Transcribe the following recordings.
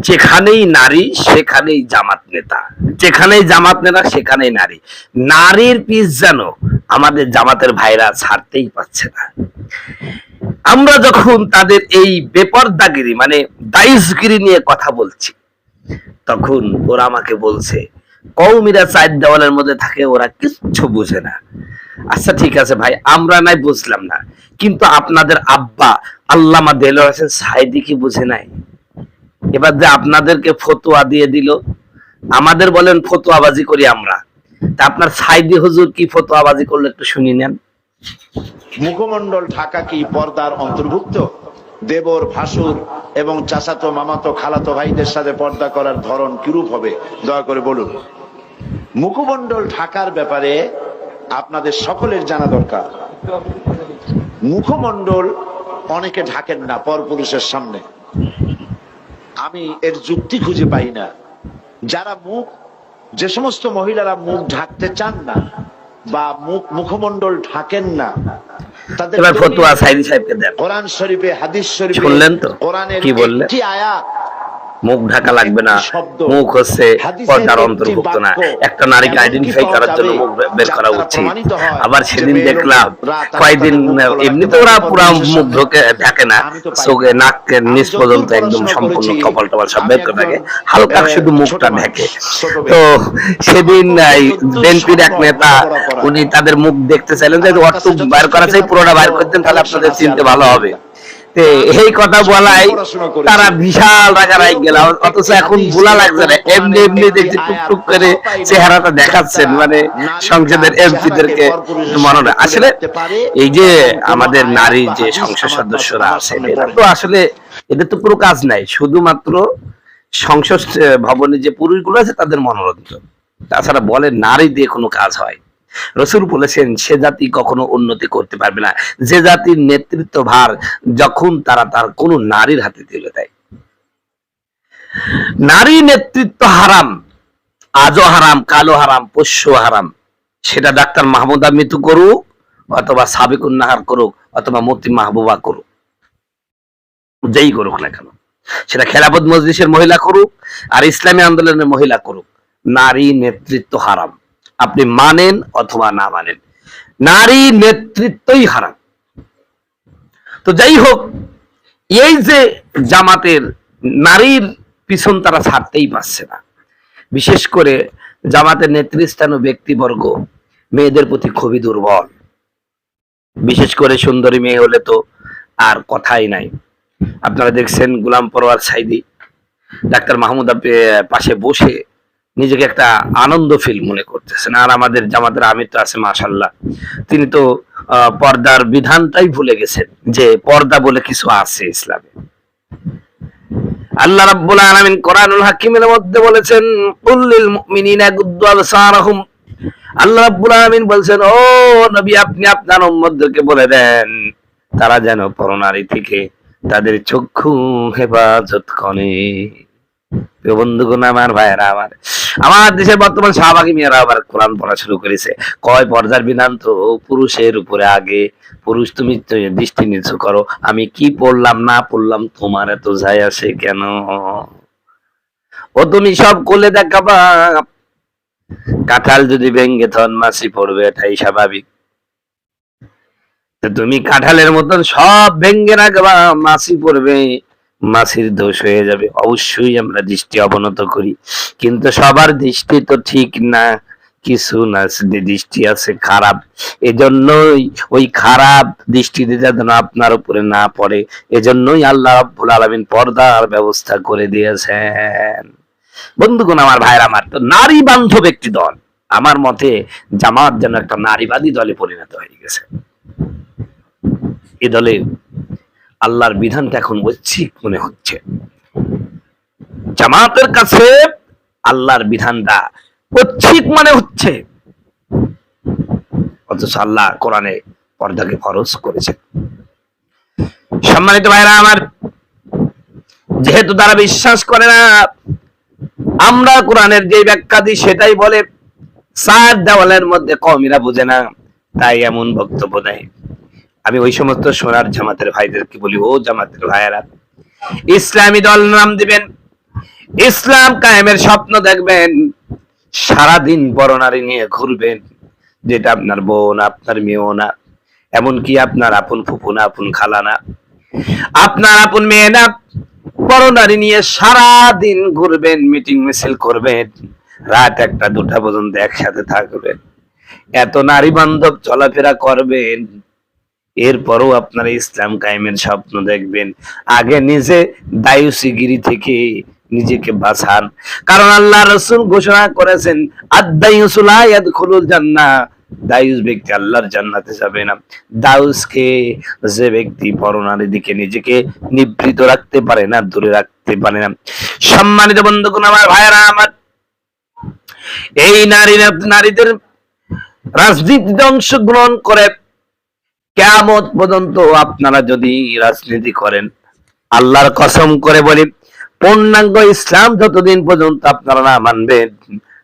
যেখানেই নারী সেখানেই জামাত নেতা, যেখানেই জামাত নেতা সেখানেই নারী। নারীর পিস যেন আমাদের জামাতের ভাইরা ছাড়তেই পারছে না। আমরা যখন তাদের এই বেপরদাগিরি মানে দাইশগিরি নিয়ে কথা বলছি, তখন ওরা আমাকে বলছে কওমিরা চার দেওয়ালের মধ্যে থাকে, ওরা কিচ্ছু বুঝে না। আচ্ছা ঠিক আছে ভাই, আমরা নাই বুঝলাম না, কিন্তু আপনাদের আব্বা আল্লামা দেলোয়ার হোসেন সাঈদী কি বুঝে নাই? এবার যে আপনাদেরকে ফতোয়া দিয়ে দিল, আমাদের বলেন ফতোয়াবাজি করি আমরা, তা আপনার সাঈদী হুজুর কি ফতোয়াবাজি করলো একটু শুনি নেন। মুখমণ্ডল ঢাকা কি পর্দার অন্তর্ভুক্ত? দেবর, ভাসুর এবং চাচাতো, মামাতো, খালাতো ভাইদের সাথে পর্দা করার ধরন কিরূপ হবে দয়া করে বলুন। মুখমণ্ডল ঢাকার ব্যাপারে আপনাদের সকলের জানা দরকার। মুখমণ্ডল অনেকে ঢাকেন না পরপুরুষের সামনে, আমি এর যুক্তি খুঁজে পাই না। যারা যে সমস্ত মহিলারা মুখ ঢাকতে চান না বা মুখমণ্ডল ঢাকেন না, তাদের ফতোয়া সাঈদী সাহেবকে দেন। কোরআন শরীফে, হাদিস শরীফে শুনলেন তো কোরআনের কি বললেন? একটি আয়াত মুখ ঢাকা লাগবে না, মুখ হচ্ছে পর্দার অন্তর্ভুক্ত না, একটা নারীকে আইডেন্টিফাই করার জন্য মুখ বের করা উচিত। আবার সেদিন দেখলাম কয়েকদিন এমনিতে ওরা পুরো মুখ ঢাকে না, চোখে নাক নিচ পর্যন্ত একদম সম্পূর্ণ কপাল টপাল সব বের করে থাকে, হালকা শুধু মুখটা ঢাকে। তো সেদিন বিএনপির এক নেতা উনি তাদের মুখ দেখতে চাইলেন যে অর্থ বাইর করা চাই, পুরোটা বাইর করতেন, তাহলে আপনাদের চিনতে ভালো হবে। এই কথা বলাই তারা বিশাল রাগারাই গেল, অথচ এখন ভোলা লাগছে না, এমনি এমনি দেখছি টুকটুক করে চেহারাটা দেখাচ্ছেন, মানে সংসদের এমপিদেরকে মনে হয়। আসলে এই যে আমাদের নারী যে সংসদ সদস্যরা আছে, এটা তো আসলে এদের তো পুরো কাজ নাই, শুধুমাত্র সংসদ ভবনে যে পুরুষগুলো আছে তাদের মনোরঞ্জন, তাছাড়া বলে নারী দিয়ে কোনো কাজ হয়? রাসূল বলেছেন সে জাতি কখনো উন্নতি করতে পারবে না যে জাতির নেতৃত্ব ভার যখন তারা তার কোন নারীর হাতে তুলে দেয়। নারী নেতৃত্ব হারাম, আজও হারাম, কালো হারাম, পোষ্য হারাম। সেটা ডাক্তার মাহমুদা মিতু করুক, অথবা সাবিকুন নাহার করুক, অথবা মতি মাহবুবা করুক, যেই করুক না কেন, সেটা খেলাফত মজলিসের মহিলা করুক আর ইসলামী আন্দোলনের মহিলা করুক, নারী নেতৃত্ব হারাম। আপনি মানেন অথবা না মানেন, নারী নেতৃত্বই হারাম। তো যাই হোক, এই যে জামাতের নারীর পিছন তারা ছাড়তেই পারছে না, বিশেষ করে জামাতের নেতৃস্থানীয় ব্যক্তিবর্গ মেয়েদের প্রতি খুবই দুর্বল। বিশেষ করে সুন্দরী মেয়ে হলে তো আর কথাই নাই। আপনারা দেখছেন গোলাম পরওয়ার সাঈদী ডাক্তার মাহমুদা পাশে বসে নিজেকে একটা আনন্দ ফিল মনে করতেছেন, আর আমাদের জামাতের আমির তো আছে মাশাআল্লাহ, তিনি তো পর্দার বিধানটাই ভুলে গেছেন যে পর্দা বলে কিছু আছে ইসলামে। আল্লাহ রাব্বুল আলামিন কোরআনুল হাকিমের মধ্যে বলেছেন কুল্লিল মুমিনিনা ইয়াগুদ্দু আবসারহুম। আল্লাহ রাব্বুল আলামিন বলেন, ও নবী আপনি আপনার উম্মতদেরকে বলে দেন তারা যেন পরনারী থেকে তাদের চক্ষু হেফাজত করে। বন্ধুগণ আমার, ভাইয়েরা আমার, আমার দেশের বর্তমান শাহবাগী মেয়েরা আবার কোরআন পড়া শুরু করেছে। কয় পর্দার বিধান তো পুরুষের উপরে আগে, পুরুষ তুমি দৃষ্টি নিচু করো, আমি কি পড়লাম না পড়লাম তোমার এত যায় আসে কেন? ও তুমি সব করলে দেখাবা, কাঁঠাল যদি ভেঙ্গে থন মাছি পড়বে, এটাই স্বাভাবিক। তুমি কাঁঠালের মতন সব ভেঙ্গে রাখবা, মাছি পড়বে, মাছির দোষ হয়ে যাবে। অবশ্যই আমরা দৃষ্টি অবনত করি, কিন্তু সবার দৃষ্টি তো ঠিক না, কিছু না দৃষ্টি আছে খারাপ, এজন্যই ওই খারাপ দৃষ্টিতে যেন আপনার উপরে না পড়ে, এজন্যই আল্লাহ রাব্বুল আলামিন পর্দার ব্যবস্থা করে দিয়েছেন। বন্ধুগণ আমার, ভাইরা আমার, তো নারী বান্ধব একটি দল, আমার মতে জামাত যেন একটা নারীবাদী দলে পরিণত হয়ে গেছে। এ দলে আল্লাহর বিধানটা এখন ঐচ্ছিক মনে হচ্ছে। জামাতের কাছে আল্লাহর বিধানটা ঐচ্ছিক মনে হচ্ছে, অথচ আল্লাহ কোরআনে পর্দাকে ফরজ করেছেন। সম্মানিত ভাইরা আমার, যেহেতু তারা বিশ্বাস করে না আমরা কোরআনের যে ব্যাখ্যা দিই সেটাই বলে, চার দেওয়ালের মধ্যে কওমিরা বুঝে না, তাই এমন বক্তব্য দেয়। আমি ওই সমস্ত সোনার জামাতের ভাইদেরকে বলি, ও জামাতের ভাইয়েরা, ইসলামী দল নাম দিবেন, ইসলাম কায়েমের স্বপ্ন দেখবেন, সারাদিন বড় নারী নিয়ে ঘুরবেন, যেটা আপনার বোন, আপনার মেয়েও না, এমনকি আপনার আপন ফুফু না, আপন খালা না, আপনার আপন মেয়ে না, বড় নারী নিয়ে সারা দিন ঘুরবেন, মিটিং মিছিল করবেন, রাত 1টা 2টা পর্যন্ত একসাথে থাকবেন, এত নারী বান্ধব চলাফেরা করবেন, এরপরও আপনারা ইসলাম কায়েমের স্বপ্ন দেখবেন। আগে নিজে দায়ুসিগিরি থেকে নিজেকে বাঁচান, কারণ আল্লাহ রাসূল ঘোষণা করেছেন, আদ-দায়ুসু লা ইয়াদখুলুল জান্নাহ, দায়ুস ব্যক্তি আল্লাহর জান্নাতে যাবে না। দায়ুসকে, যে ব্যক্তি পরনারীর দিকে নিজেকে নিবৃত রাখতে পারে না, দূরে রাখতে পারে না। সম্মানিত বন্ধুগণ, আমার ভাইয়েরা আমার, এই নারীদের রাজনীতিতে অংশগ্রহণ করে কিয়ামত পর্যন্ত আপনারা যদি রাজনীতি করেন, আল্লাহর কসম করে বলি, পূর্ণাঙ্গ ইসলাম যতদিন পর্যন্ত আপনারা না মানবেন,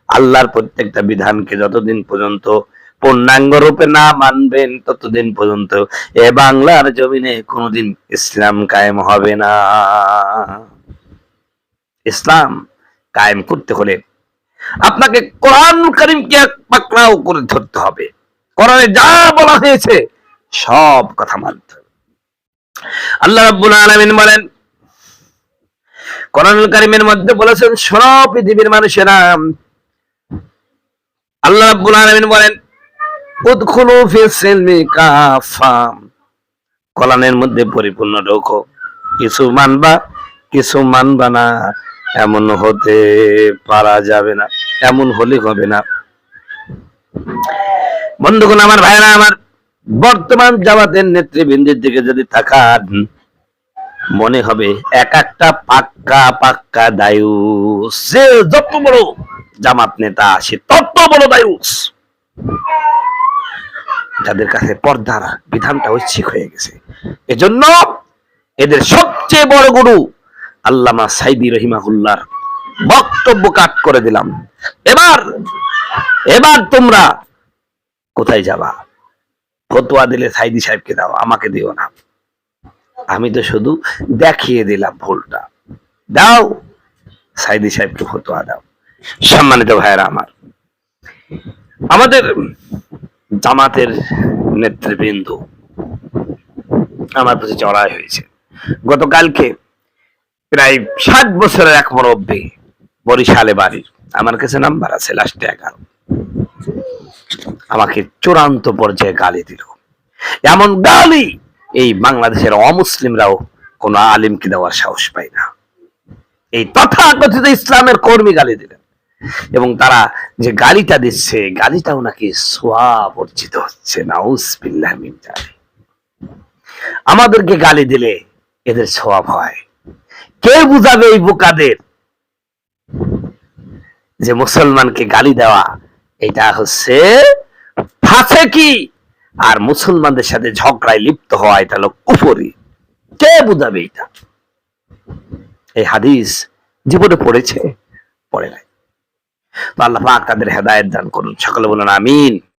আল্লাহর প্রত্যেকটা বিধানকে যতদিন পর্যন্ত পূর্ণাঙ্গ রূপে না মানবেন, ততদিন পর্যন্ত এ বাংলার জমিনে কোনোদিন ইসলাম কায়েম হবে না। ইসলাম কায়েম করতে হলে আপনাকে কোরআন কারীমকে পাকড়াও করে ধরতে হবে, কোরআনে যা বলা হয়েছে সব কথা মানতে হবে। আল্লাহ রাব্বুল আলামিন বলেন, কোরআনুল কারীমের মধ্যে বলেছেন, শোনো পৃথিবীর মানুষেরা, আল্লাহ রাব্বুল আলামিন বলেন, উদখুলু ফিস সিলমি কাফা, কোরআনের মধ্যে পরিপূর্ণ ঢোকো, কিছু মানবা কিছু মানবা না, এমন হতে পারা যাবে না, এমন হলে হবে না। বন্ধুগণ, আমার ভাইরা আমার, বর্তমান জামাতের নেতৃবৃন্দের দিকে যদি তাকান, মনে হবে এক একটা পাক্কা পাক্কা দায়ুস, সে যত বড় জামাত নেতা সে তত বড় দায়ুস, যাদের কাছে পর্দার বিধানটা ঐচ্ছিক হয়ে গেছে। এজন্য এদের সবচেয়ে বড় গুরু আল্লামা সাইদি রহিমাহুল্লাহর বক্তব্য কাট করে দিলাম। এবার তোমরা কোথায় যাবা? ফতোয়া দিলে সাইদি সাহেবকে দাও, আমাকে দিও না। আমি তো শুধু দেখিয়ে দিলাম ভুলটা, দাও সাইদি সাহেবকে ফতোয়া দাও। সম্মানিত ভাইয়েরা আমার, আমাদের জামাতের নেতৃবৃন্দ আমার কাছে চড়াই হয়েছে। গতকালকে প্রায় 60 বছরের এক মুরব্বী, বরিশালে বাড়ি, আমার কাছে নাম্বার আছে, লাস্টে 11, আমাকে চূড়ান্ত পর্যায়ে গালি দিল। এমন গালি এই বাংলাদেশের অমুসলিমরাও কোন আলিমকে দেওয়ার সাহস পায় না। এই তথাকথিত ইসলামের কর্মী গালি দিলেন, এবং তারা যে গালিটা দিচ্ছে, গালিটাও নাকি সওয়াব অর্জিত হচ্ছে। নাউজুবিল্লাহ মিন যালিক। আমাদেরকে গালি দিলে এদের সওয়াব হয়। কে বুঝাবে এই বোকাদের যে মুসলমানকে গালি দেওয়া এটা হচ্ছে ফাসিকি, আর মুসলমানদের সাথে ঝগড়ায় লিপ্ত হওয়া এটা হলো কুফরি? কে বুঝাবে এটা? এই হাদিস জীবনে পড়েছে? পড়ে নাই। তো আল্লাহ পাক তাদের হেদায়েত দান করুন। সকলে বলুন আমিন।